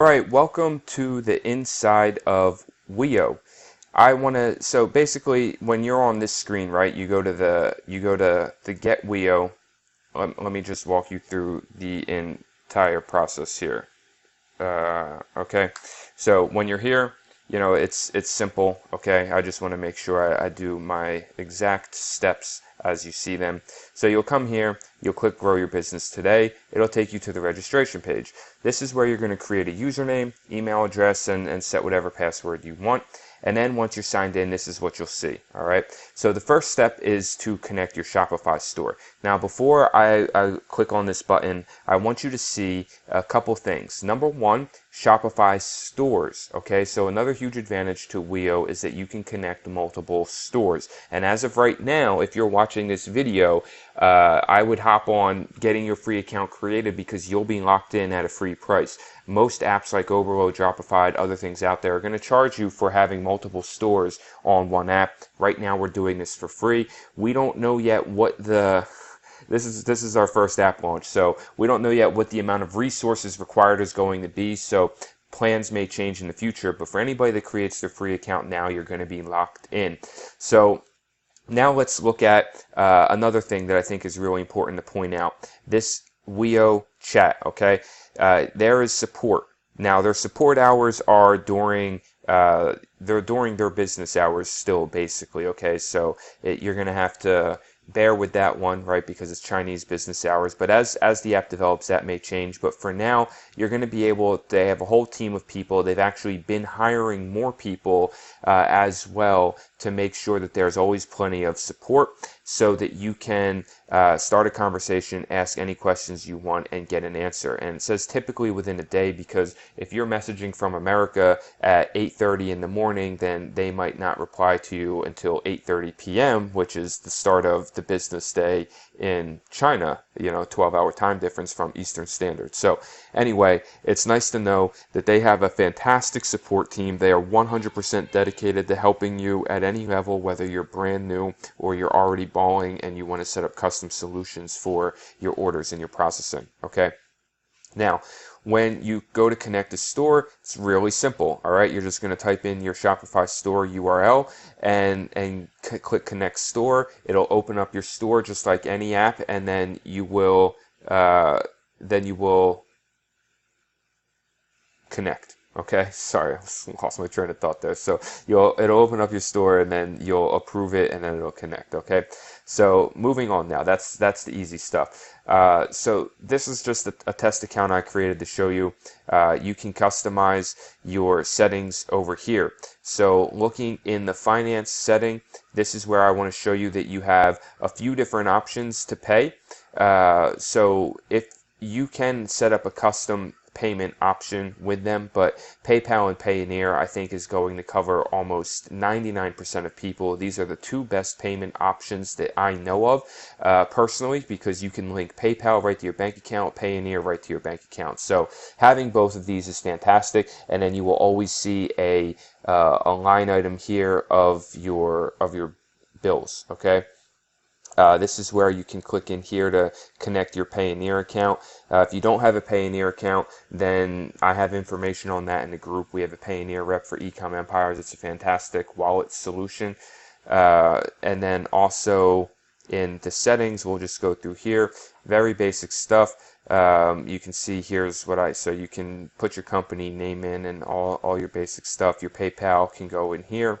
All right, welcome to the inside of Wiio. So basically when you're on this screen, right, you go to the Get Wiio. Let me just walk you through the entire process here. Okay, so when you're here, it's simple. Okay, I just want to make sure I do my exact steps as you see them. So you'll come here, you'll click Grow Your Business Today. It'll take you to the registration page. This is where you're going to create a username, email address, and set whatever password you want. And then once you're signed in, this is what you'll see. All right. So the first step is to connect your Shopify store. Now, before I click on this button, I want you to see a couple things. Number one, Shopify stores. Okay. So another huge advantage to Wiio is that you can connect multiple stores. And as of right now, if you're watching this video, I would hop on getting your free account created because you'll be locked in at a free price. Most apps like Overload, Dropify, other things out there are going to charge you for having multiple stores on one app. Right now we're doing this for free. We don't know yet what this is our first app launch, so we don't know yet what the amount of resources required is going to be. So plans may change in the future, but for anybody that creates their free account now, you're going to be locked in. So now let's look at another thing that I think is really important to point out. This Wiio chat, okay? There is support. Now, their support hours are during their business hours still, basically, okay? So you're going to have to bear with that one, right, because it's Chinese business hours. But as the app develops, that may change. But for now, you're going to be able, they have a whole team of people. They've actually been hiring more people as well to make sure that there's always plenty of support so that you can start a conversation, ask any questions you want, and get an answer. And it says typically within a day, because if you're messaging from America at 8:30 in the morning, then they might not reply to you until 8:30 p.m., which is the start of the business day in China, 12-hour time difference from Eastern Standard. So anyway, it's nice to know that they have a fantastic support team. They are 100% dedicated to helping you at any level, whether you're brand new or you're already balling and you want to set up custom solutions for your orders and your processing. Okay. Now, when you go to connect a store, it's really simple. All right, you're just going to type in your Shopify store URL and click Connect Store. It'll open up your store just like any app, and then you will connect. Okay, sorry, I lost my train of thought there. So it'll open up your store, and then you'll approve it, and then it'll connect. Okay, so moving on now. That's the easy stuff. So this is just a test account I created to show you. You can customize your settings over here. So looking in the finance setting, this is where I want to show you that you have a few different options to pay. So if you can set up a custom payment option with them, but PayPal and Payoneer I think is going to cover almost 99% of people. These are the two best payment options that I know of personally, because you can link PayPal right to your bank account, Payoneer right to your bank account. So having both of these is fantastic, and then you will always see a line item here of your bills. Okay. This is where you can click in here to connect your Payoneer account. If you don't have a Payoneer account, then I have information on that in the group. We have a Payoneer rep for Ecom Empires. It's a fantastic wallet solution. And then also in the settings, we'll just go through here. Very basic stuff. You can see here's so you can put your company name in and all your basic stuff. Your PayPal can go in here.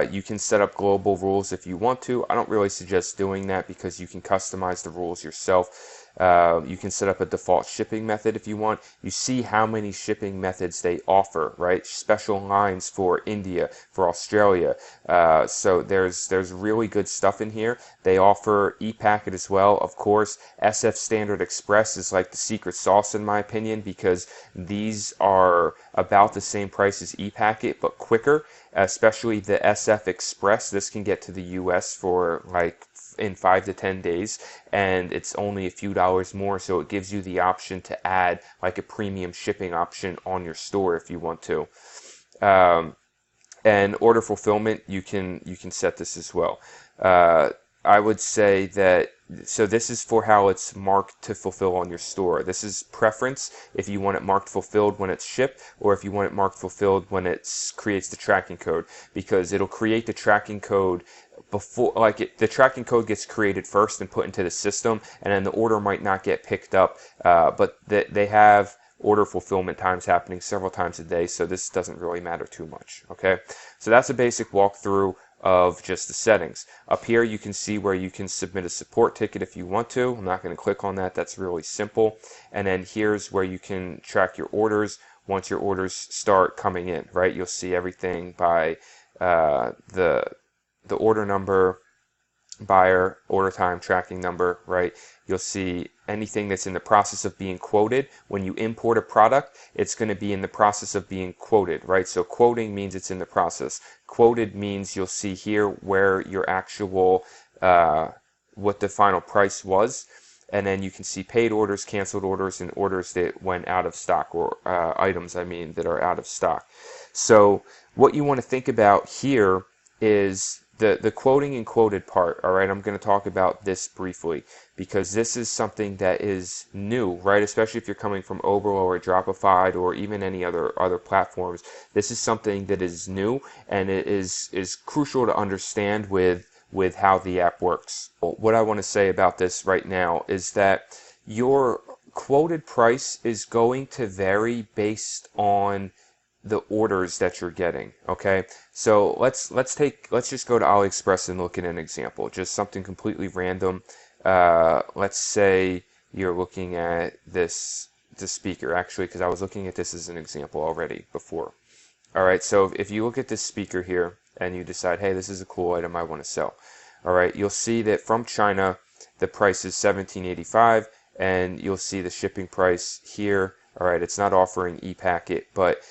You can set up global rules if you want to. I don't really suggest doing that because you can customize the rules yourself. You can set up a default shipping method if you want. You see how many shipping methods they offer, right? Special lines for India, for Australia. So there's really good stuff in here. They offer e-packet as well, of course. SF Standard Express is like the secret sauce in my opinion, because these are about the same price as e-packet but quicker, especially the SF Express. This can get to the US for like in 5 to 10 days, and it's only a few dollars more, so it gives you the option to add like a premium shipping option on your store if you want to. And order fulfillment, you can set this as well. I would say that So this is for how it's marked to fulfill on your store. This is preference if you want it marked fulfilled when it's shipped, or if you want it marked fulfilled when it creates the tracking code, because it'll create the tracking code before, like the tracking code gets created first and put into the system, and then the order might not get picked up, but they have order fulfillment times happening several times a day, so this doesn't really matter too much. Okay, so that's a basic walkthrough of just the settings. Up here you can see where you can submit a support ticket if you want to. I'm not going to click on that, that's really simple. And then here's where you can track your orders. Once your orders start coming in, right, you'll see everything by the order number, buyer, order time, tracking number, right? You'll see anything that's in the process of being quoted. When you import a product, it's going to be in the process of being quoted, right? So quoting means it's in the process. Quoted means you'll see here where your actual, what the final price was. And then you can see paid orders, canceled orders, and orders that went out of stock, or items, I mean, that are out of stock. So what you want to think about here is the quoting and quoted part. All right, I'm going to talk about this briefly because this is something that is new, right? Especially if you're coming from Obro or Dropify or even any other platforms. This is something that is new, and it is crucial to understand with how the app works. What I want to say about this right now is that your quoted price is going to vary based on the orders that you're getting. Okay, so let's just go to AliExpress and look at an example, just something completely random. Let's say you're looking at this speaker, actually, because I was looking at this as an example already before. All right, so if you look at this speaker here and you decide, hey, this is a cool item I want to sell, all right, you'll see that from China the price is $17.85, and you'll see the shipping price here. All right, it's not offering e-packet, but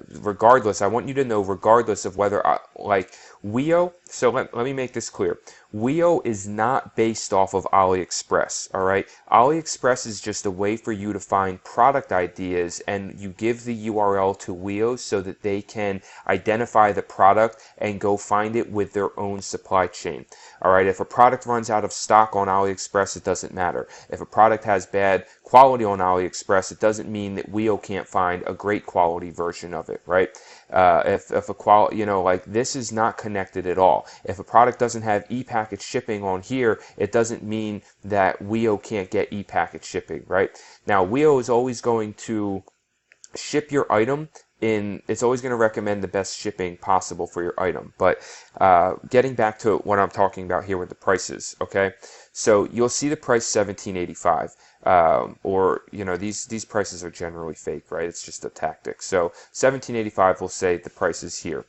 regardless, I want you to know, regardless of whether, like Wiio, so let me make this clear. Wiio is not based off of AliExpress, all right? AliExpress is just a way for you to find product ideas, and you give the URL to Wiio so that they can identify the product and go find it with their own supply chain. All right, if a product runs out of stock on AliExpress, it doesn't matter. If a product has bad quality on AliExpress, it doesn't mean that Wiio can't find a great quality version of it, right? If a quality, you know, like this is not connected at all. If a product doesn't have e-packet shipping on here, it doesn't mean that Wiio can't get e-packet shipping, right? Now, Wiio is always going to ship your item in, it's always going to recommend the best shipping possible for your item. But getting back to what I'm talking about here with the prices, okay? So you'll see the price $17.85. Or, you know, these prices are generally fake, right? It's just a tactic. So $17.85 will say the price is here.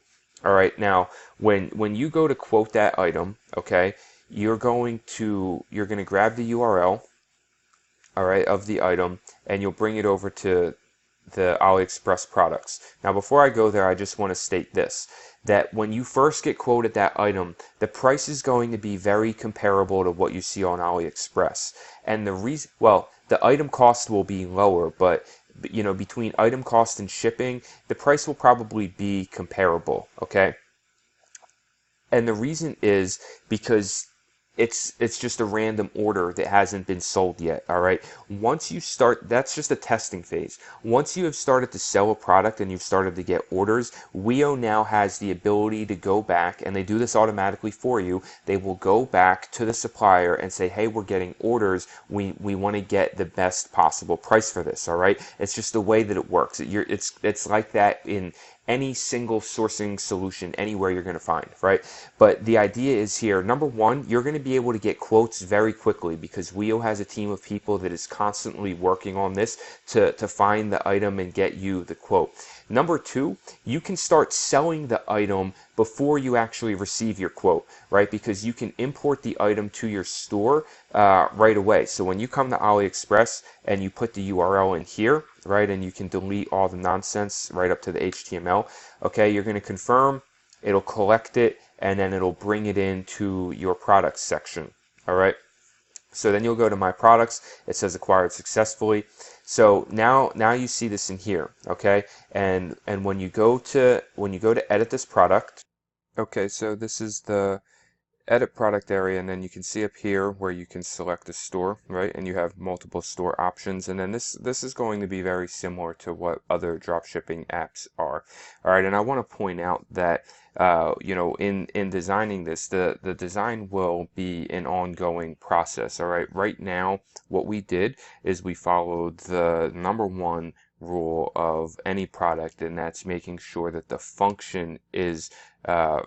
All right, now when you go to quote that item, okay, you're going to grab the URL, all right, of the item, and you'll bring it over to the AliExpress products. Now, before I go there, I just want to state this, that when you first get quoted that item, the price is going to be very comparable to what you see on AliExpress. And the reason, well, the item cost will be lower, but you know, between item cost and shipping, the price will probably be comparable, okay? And the reason is because it's just a random order that hasn't been sold yet, all right? Once you start, that's just a testing phase. Once you have started to sell a product and you've started to get orders, Wiio now has the ability to go back, and they do this automatically for you. They will go back to the supplier and say, hey, we're getting orders. We want to get the best possible price for this, all right? It's just the way that it works. It's like that in any single sourcing solution anywhere you're going to find, right? But the idea is here, number one, you're going to be able to get quotes very quickly because Wiio has a team of people that is constantly working on this to find the item and get you the quote. Number two, you can start selling the item before you actually receive your quote, right? Because you can import the item to your store right away. So when you come to AliExpress and you put the URL in here, right, and you can delete all the nonsense right up to the HTML, okay, you're going to confirm, it'll collect it, and then it'll bring it into your products section, all right? So then you'll go to My Products. It says acquired successfully. So now you see this in here, okay? And when you go to edit this product, okay, so this is the edit product area, and then you can see up here where you can select a store, right? And you have multiple store options, and then this is going to be very similar to what other drop shipping apps are. All right, and I want to point out that in designing this, the design will be an ongoing process. All right, right now what we did is we followed the number one rule of any product, and that's making sure that the function is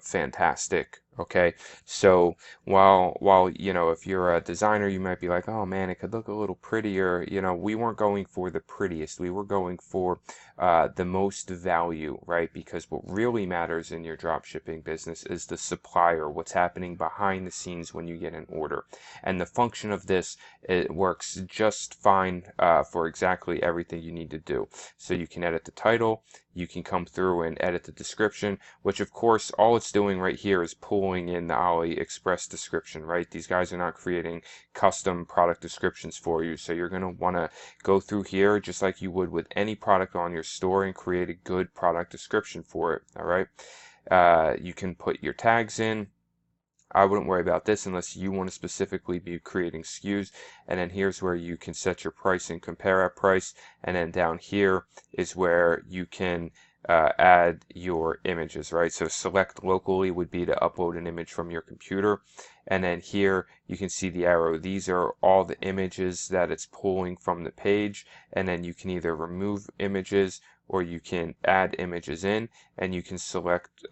fantastic. Okay, so while if you're a designer, you might be like, oh man, it could look a little prettier. We weren't going for the prettiest. We were going for the most value, right? Because what really matters in your drop shipping business is the supplier, what's happening behind the scenes when you get an order. And the function of this, it works just fine for exactly everything you need to do. So you can edit the title, you can come through and edit the description, which of course all it's doing right here is pulling in the AliExpress description, right? These guys are not creating custom product descriptions for you. So you're going to want to go through here just like you would with any product on your store and create a good product description for it. All right. You can put your tags in. I wouldn't worry about this unless you want to specifically be creating SKUs. And then here's where you can set your price and compare at price. And then down here is where you can add your images, right? So select locally would be to upload an image from your computer. And then here you can see the arrow. These are all the images that it's pulling from the page. And then you can either remove images or you can add images in, and you can select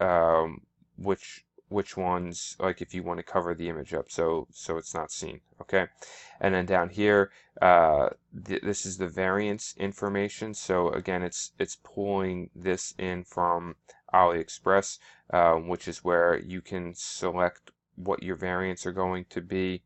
which ones, like if you want to cover the image up so it's not seen. Okay, and then down here this is the variance information. So again, it's pulling this in from AliExpress, which is where you can select what your variants are going to be,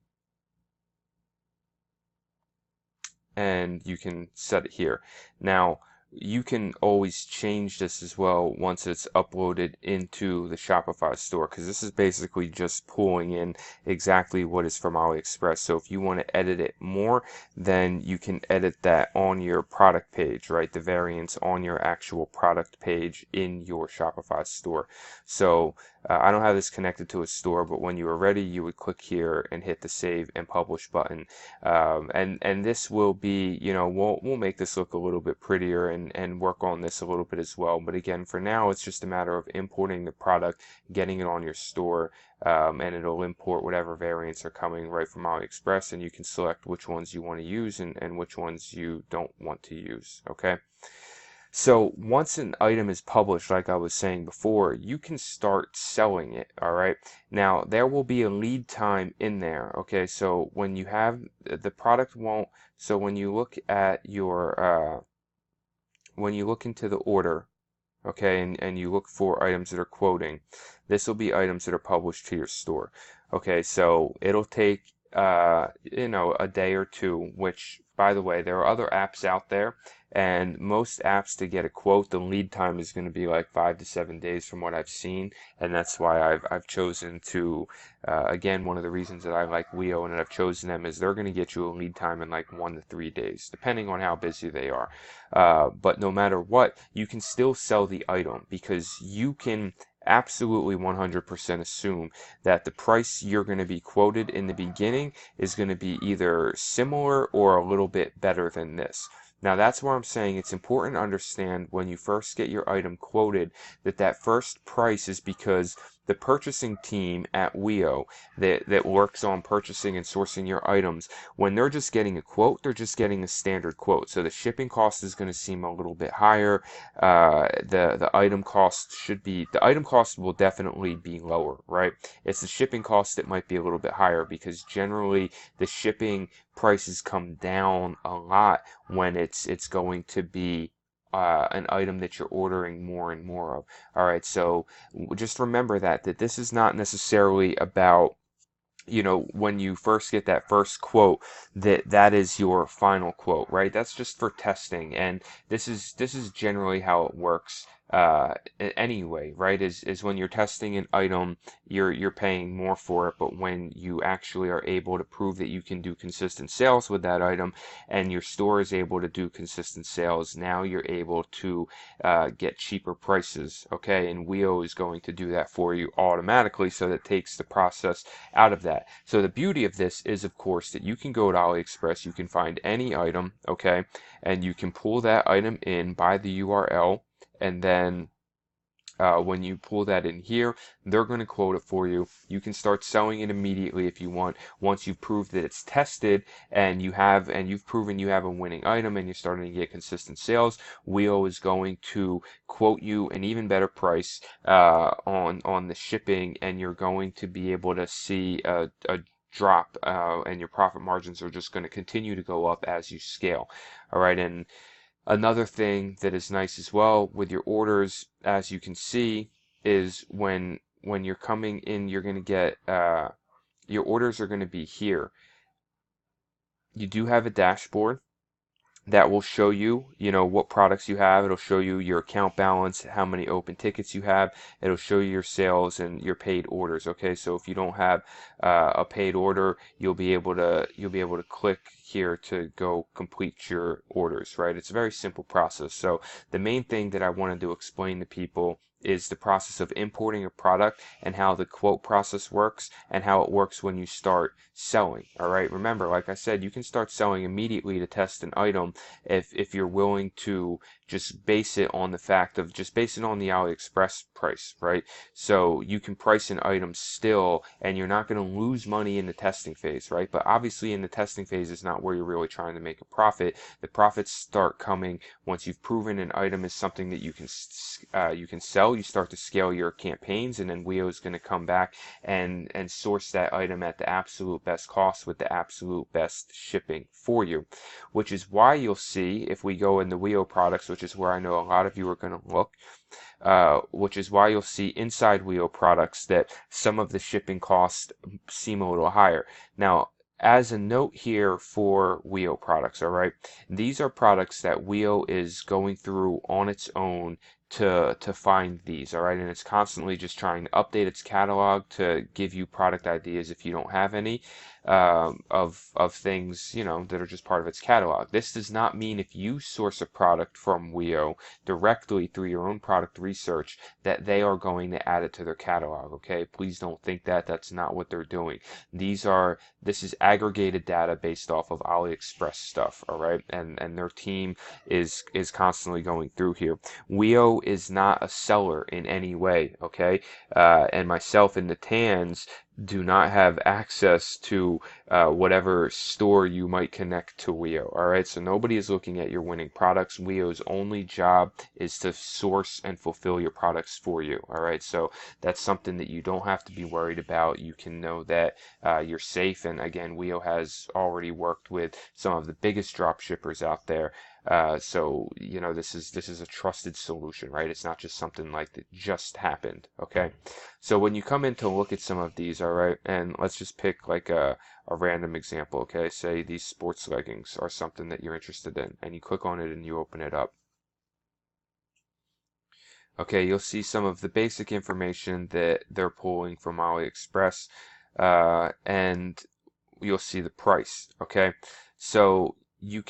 and you can set it here. Now you can always change this as well once it's uploaded into the Shopify store, because this is basically just pulling in exactly what is from AliExpress. So if you want to edit it more, then you can edit that on your product page, right? The variants on your actual product page in your Shopify store. So I don't have this connected to a store, but when you are ready, you would click here and hit the save and publish button. And this will be, we'll make this look a little bit prettier and work on this a little bit as well. But again, for now, it's just a matter of importing the product, getting it on your store, and it'll import whatever variants are coming right from AliExpress, and you can select which ones you want to use and which ones you don't want to use. Okay. So once an item is published, like I was saying before, you can start selling it, all right? Now, there will be a lead time in there, okay? So when you have the product won't, so when you look at your, when you look into the order, okay, and you look for items that are quoting, this will be items that are published to your store. Okay, so it'll take, a day or two, which, by the way, there are other apps out there, and most apps to get a quote, the lead time is going to be like 5 to 7 days from what I've seen, and that's why I've chosen to, again, one of the reasons that I like Wiio and that I've chosen them is they're going to get you a lead time in like 1 to 3 days, depending on how busy they are. But no matter what, you can still sell the item because you can absolutely 100% assume that the price you're going to be quoted in the beginning is going to be either similar or a little bit better than this. Now that's where I'm saying it's important to understand when you first get your item quoted that first price is because the purchasing team at Wiio that works on purchasing and sourcing your items, when they're just getting a quote, they're just getting a standard quote. So the shipping cost is going to seem a little bit higher. The item cost will definitely be lower, right? It's the shipping cost that might be a little bit higher because generally the shipping prices come down a lot when it's going to be an item that you're ordering more and more of. All right, so just remember that this is not necessarily about, when you first get that first quote, that is your final quote, right? That's just for testing, and this is generally how it works anyway, right? Is when you're testing an item, you're paying more for it, but when you actually are able to prove that you can do consistent sales with that item, and your store is able to do consistent sales, now you're able to get cheaper prices, okay? And Wiio is going to do that for you automatically, so that takes the process out of that. So the beauty of this is, of course, that you can go to AliExpress, you can find any item, okay, and you can pull that item in by the URL, and then when you pull that in here, they're going to quote it for you. You can start selling it immediately if you want. Once you've proved that it's tested and you've proven you have a winning item and you're starting to get consistent sales, Wiio is going to quote you an even better price on the shipping, and you're going to be able to see a drop, and your profit margins are just going to continue to go up as you scale. All right, and another thing that is nice as well with your orders, as you can see, is when you're coming in, you're going to get your orders are going to be here. You do have a dashboard that will show you, what products you have. It'll show you your account balance, how many open tickets you have. It'll show you your sales and your paid orders. Okay, so if you don't have a paid order, you'll be able to click here to go complete your orders. Right? It's a very simple process. So the main thing that I wanted to explain to people is the process of importing a product and how the quote process works and how it works when you start selling. All right, remember, like I said, you can start selling immediately to test an item if you're willing to just base it on the fact of just base it on the AliExpress price, right? So you can price an item still, and you're not going to lose money in the testing phase, right? But obviously in the testing phase is not where you're really trying to make a profit. The profits start coming once you've proven an item is something that you can sell. You start to scale your campaigns, and then Wiio is going to come back and source that item at the absolute best cost with the absolute best shipping for you, which is why you'll see, if we go in the Wiio products, which is where I know a lot of you are going to look, which is why you'll see inside Wiio products that some of the shipping costs seem a little higher. Now, as a note here for Wiio products, all right, these are products that Wiio is going through on its own to find these, all right, and it's constantly just trying to update its catalog to give you product ideas if you don't have any, of things that are just part of its catalog. This does not mean if you source a product from Wiio directly through your own product research that they are going to add it to their catalog. Okay, please don't think that. That's not what they're doing. This is aggregated data based off of AliExpress stuff. All right, and their team is constantly going through here. Wiio is not a seller in any way. Okay, and myself and the Tans do not have access to whatever store you might connect to Wiio. All right, so nobody is looking at your winning products. Wiio's only job is to source and fulfill your products for you. All right, so that's something that you don't have to be worried about. You can know that you're safe. And again, Wiio has already worked with some of the biggest drop shippers out there. So this is a trusted solution, right? It's not just something like that just happened. Okay, so when you come in to look at some of these, all right, and let's just pick like a random example. Okay, say these sports leggings are something that you're interested in, and you click on it and you open it up. Okay, you'll see some of the basic information that they're pulling from AliExpress, and you'll see the price. Okay, so you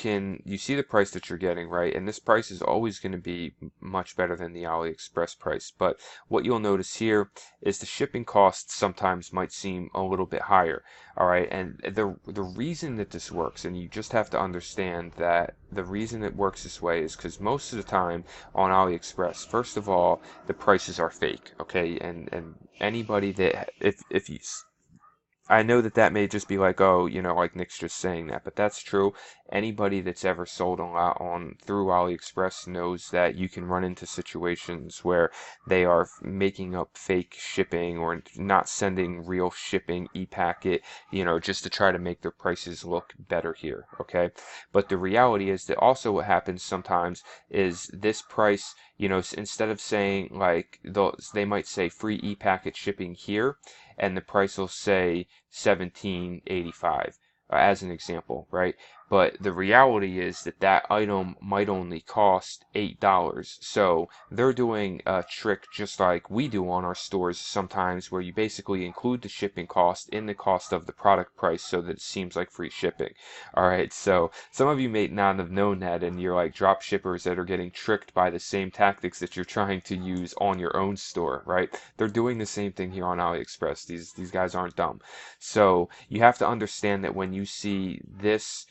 see the price that you're getting, right? And this price is always going to be much better than the AliExpress price. But what you'll notice here is the shipping costs sometimes might seem a little bit higher. All right, and the reason that this works, and you just have to understand that the reason it works this way is because most of the time on AliExpress, first of all, the prices are fake. Okay, and anybody that if you I know that that may just be like, oh, like Nick's just saying that, but that's true. Anybody that's ever sold a lot on through AliExpress knows that you can run into situations where they are making up fake shipping or not sending real shipping e-packet, just to try to make their prices look better here, okay? But the reality is that also what happens sometimes is this price, instead of saying like they might say free e-packet shipping here, and the price will say $17.85 as an example, right? but the reality is that that item might only cost $8. So they're doing a trick just like we do on our stores sometimes, where you basically include the shipping cost in the cost of the product price so that it seems like free shipping. All right, so some of you may not have known that, and you're like drop shippers that are getting tricked by the same tactics that you're trying to use on your own store, right? They're doing the same thing here on AliExpress. These guys aren't dumb. So you have to understand that when you see this,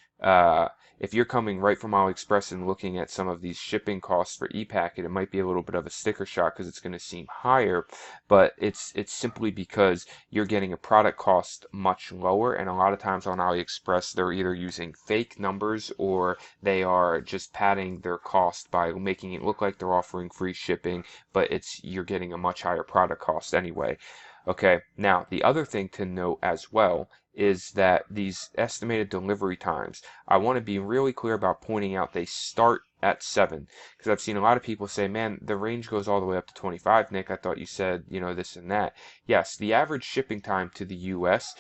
if you're coming right from AliExpress and looking at some of these shipping costs for ePacket, it might be a little bit of a sticker shock because it's going to seem higher, but it's simply because you're getting a product cost much lower, and a lot of times on AliExpress they're either using fake numbers or they are just padding their cost by making it look like they're offering free shipping, but you're getting a much higher product cost anyway. Okay, now the other thing to note as well is that these estimated delivery times, I want to be really clear about pointing out they start at 7, because I've seen a lot of people say, man, the range goes all the way up to 25. Nick, I thought you said, this and that. Yes, the average shipping time to the US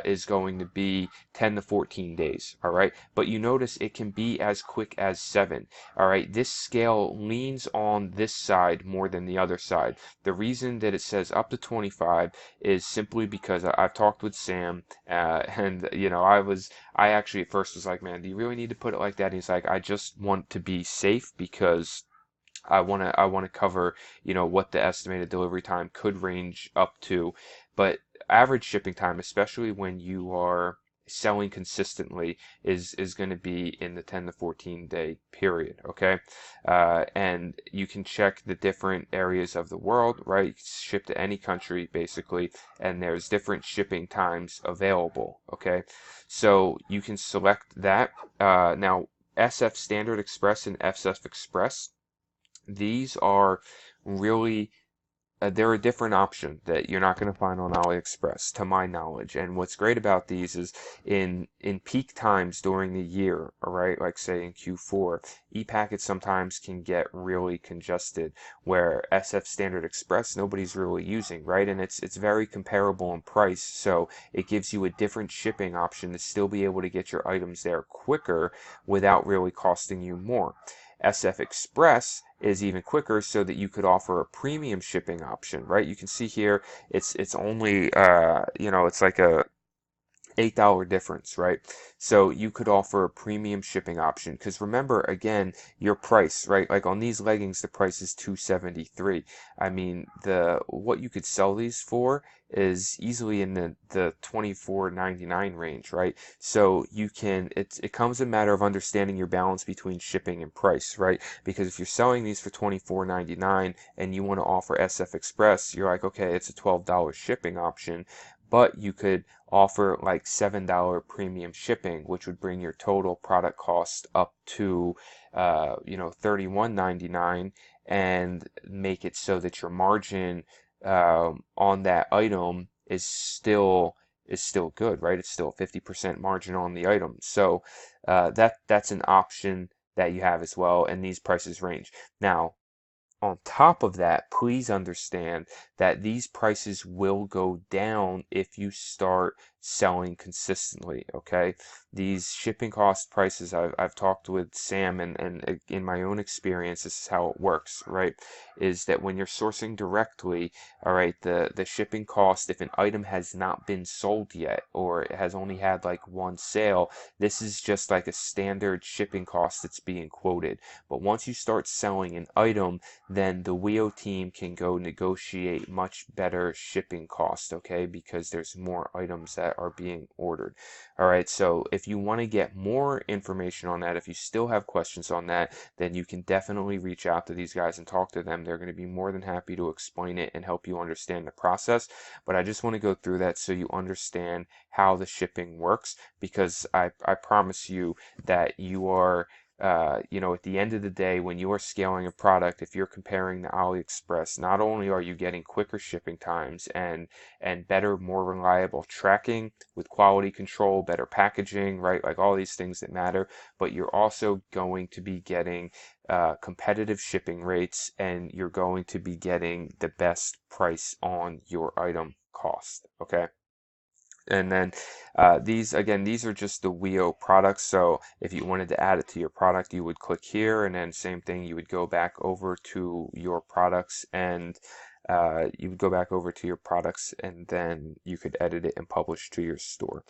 is going to be 10 to 14 days, all right? But you notice it can be as quick as 7, all right? This scale leans on this side more than the other side. The reason that it says up to 25 is simply because I've talked with Sam, and I actually at first was like, man, do you really need to put it like that? And he's like, I just want to be safe because I want to cover, what the estimated delivery time could range up to. But average shipping time, especially when you are selling consistently, is going to be in the 10 to 14 day period, okay? And you can check the different areas of the world, right? Ship to any country basically, and there's different shipping times available, okay? So you can select that. Now SF Standard Express and SF Express, these are really they're a different option that you're not going to find on AliExpress, to my knowledge. And what's great about these is in peak times during the year, all right, like say in Q4, ePackets sometimes can get really congested, where SF Standard Express nobody's really using, right? And it's very comparable in price, so it gives you a different shipping option to still be able to get your items there quicker without really costing you more. SF Express is even quicker so that you could offer a premium shipping option, right? You can see here it's only it's like a $8 difference, right? So you could offer a premium shipping option because remember again your price, right? Like on these leggings the price is $273. I mean what you could sell these for is easily in the $24.99 range, right? So it comes a matter of understanding your balance between shipping and price, right? Because if you're selling these for $24.99 and you want to offer SF Express, you're like, okay, it's a $12 shipping option, but you could offer like $7 premium shipping, which would bring your total product cost up to $31.99, and make it so that your margin on that item is still good, right? It's still a 50% margin on the item. So that's an option that you have as well, and these prices range. Now, on top of that, please understand that these prices will go down if you start selling consistently, okay? These shipping cost prices, I've talked with Sam, and in my own experience, this is how it works, right? Is that when you're sourcing directly, all right, the shipping cost, if an item has not been sold yet or it has only had like one sale, this is just like a standard shipping cost that's being quoted. But once you start selling an item, then the Wiio team can go negotiate much better shipping costs, okay? Because there's more items that are being ordered. All right, so if you want to get more information on that, if you still have questions on that, then you can definitely reach out to these guys and talk to them. They're going to be more than happy to explain it and help you understand the process. But I just want to go through that so you understand how the shipping works, because I promise you that you are at the end of the day, when you are scaling a product, if you're comparing to AliExpress, not only are you getting quicker shipping times and better, more reliable tracking with quality control, better packaging, right? Like all these things that matter, but you're also going to be getting competitive shipping rates, and you're going to be getting the best price on your item cost, okay? And then these are just the Wiio products. So if you wanted to add it to your product, you would click here, and then same thing, you would go back over to your products, and you would go back over to your products, and then you could edit it and publish to your store.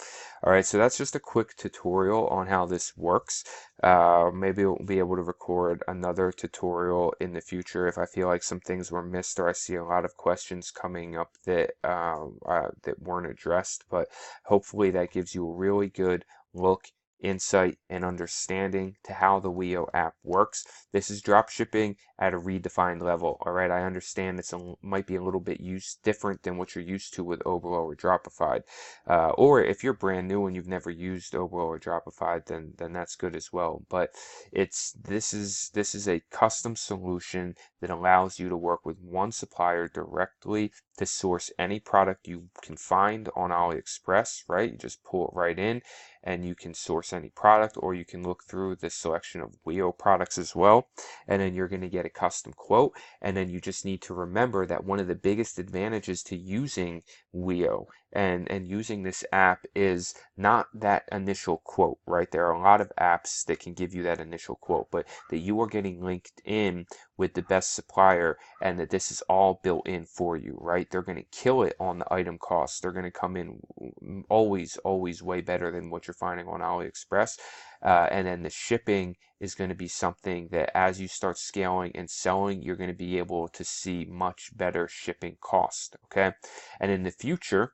All right, so that's just a quick tutorial on how this works. Maybe we'll be able to record another tutorial in the future if I feel like some things were missed, or I see a lot of questions coming up that that weren't addressed. But hopefully that gives you a really good look, insight, and understanding to how the Wiio app works. This is drop shipping at a redefined level. All right, I understand it's might be a little bit different than what you're used to with Oblo or Dropify. Or if you're brand new and you've never used Oblo or Dropify, then that's good as well. But this is a custom solution that allows you to work with one supplier directly to source any product you can find on AliExpress, right? You just pull it right in and you can source any product, or you can look through the selection of Wiio products as well, and then you're going to get a custom quote. And then you just need to remember that one of the biggest advantages to using Wiio and using this app is not that initial quote, right? There are a lot of apps that can give you that initial quote, but that you are getting linked in with the best supplier, and that this is all built in for you, right? They're going to kill it on the item costs. They're going to come in always way better than what you're finding on AliExpress. And then the shipping is going to be something that as you start scaling and selling, you're going to be able to see much better shipping cost, okay? And in the future,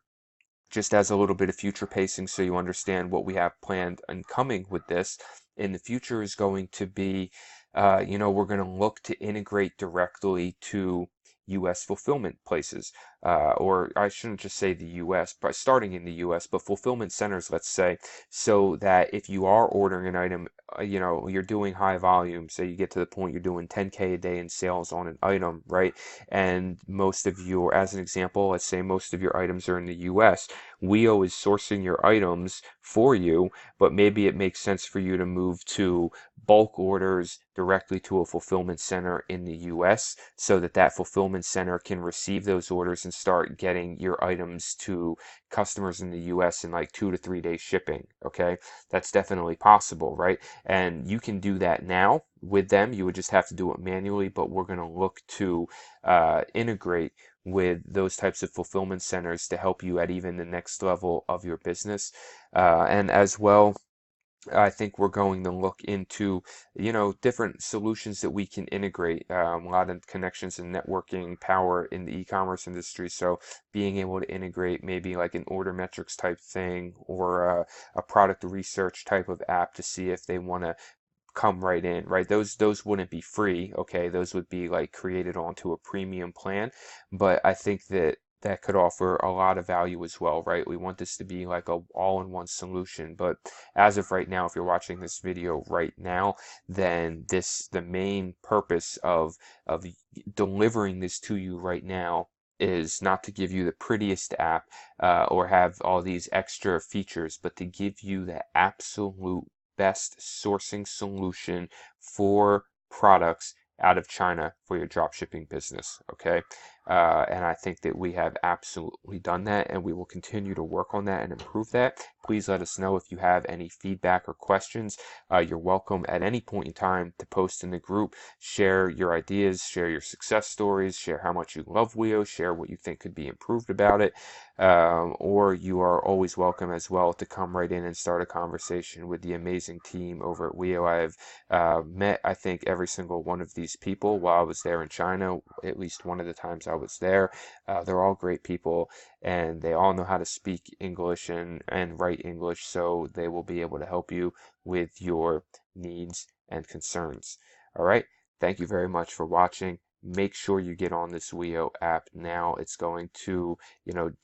just as a little bit of future pacing so you understand what we have planned and coming with this, in the future is going to be, we're going to look to integrate directly to U.S. fulfillment places, or I shouldn't just say the U.S., but starting in the U.S., but fulfillment centers, let's say, so that if you are ordering an item, you're doing high volume, so you get to the point you're doing 10K a day in sales on an item, right? And most of your, as an example, let's say most of your items are in the U.S. Wiio is sourcing your items for you, but maybe it makes sense for you to move to bulk orders directly to a fulfillment center in the US so that that fulfillment center can receive those orders and start getting your items to customers in the US in like 2 to 3 day shipping. Okay, that's definitely possible, right? And you can do that now with them. You would just have to do it manually, but we're going to look to integrate with those types of fulfillment centers to help you at even the next level of your business. And as well, I think we're going to look into, different solutions that we can integrate. A lot of connections and networking power in the e-commerce industry. So being able to integrate maybe like an order metrics type thing, or a product research type of app to see if they want to come right in, right? Those wouldn't be free, okay? Those would be like created onto a premium plan, but I think that that could offer a lot of value as well, right? We want this to be like a all-in-one solution, but as of right now, if you're watching this video right now, then the main purpose of delivering this to you right now is not to give you the prettiest app or have all these extra features, but to give you the absolute best sourcing solution for products out of China for your dropshipping business, okay? And I think that we have absolutely done that, and we will continue to work on that and improve that. Please let us know if you have any feedback or questions. You're welcome at any point in time to post in the group, share your ideas, share your success stories, share how much you love Wiio, share what you think could be improved about it. Or you are always welcome as well to come right in and start a conversation with the amazing team over at Wiio. I have met, I think, every single one of these people while I was there in China, at least one of the times I was there. They're all great people, and they all know how to speak English and write English, so they will be able to help you with your needs and concerns. All right. Thank you very much for watching. Make sure you get on this Wiio app now. It's going to,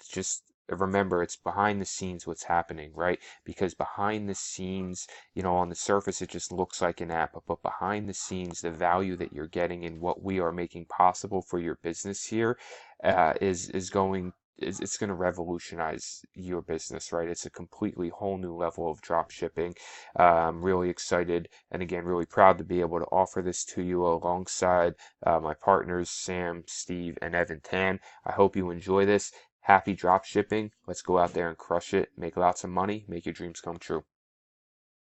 just remember, it's behind the scenes what's happening, right? Because behind the scenes, on the surface, it just looks like an app, but behind the scenes, the value that you're getting and what we are making possible for your business here is going it's going to revolutionize your business, right? It's a completely whole new level of drop shipping. I'm really excited and again, really proud to be able to offer this to you alongside my partners, Sam, Steve, and Evan Tan. I hope you enjoy this. Happy drop shipping. Let's go out there and crush it, make lots of money, make your dreams come true.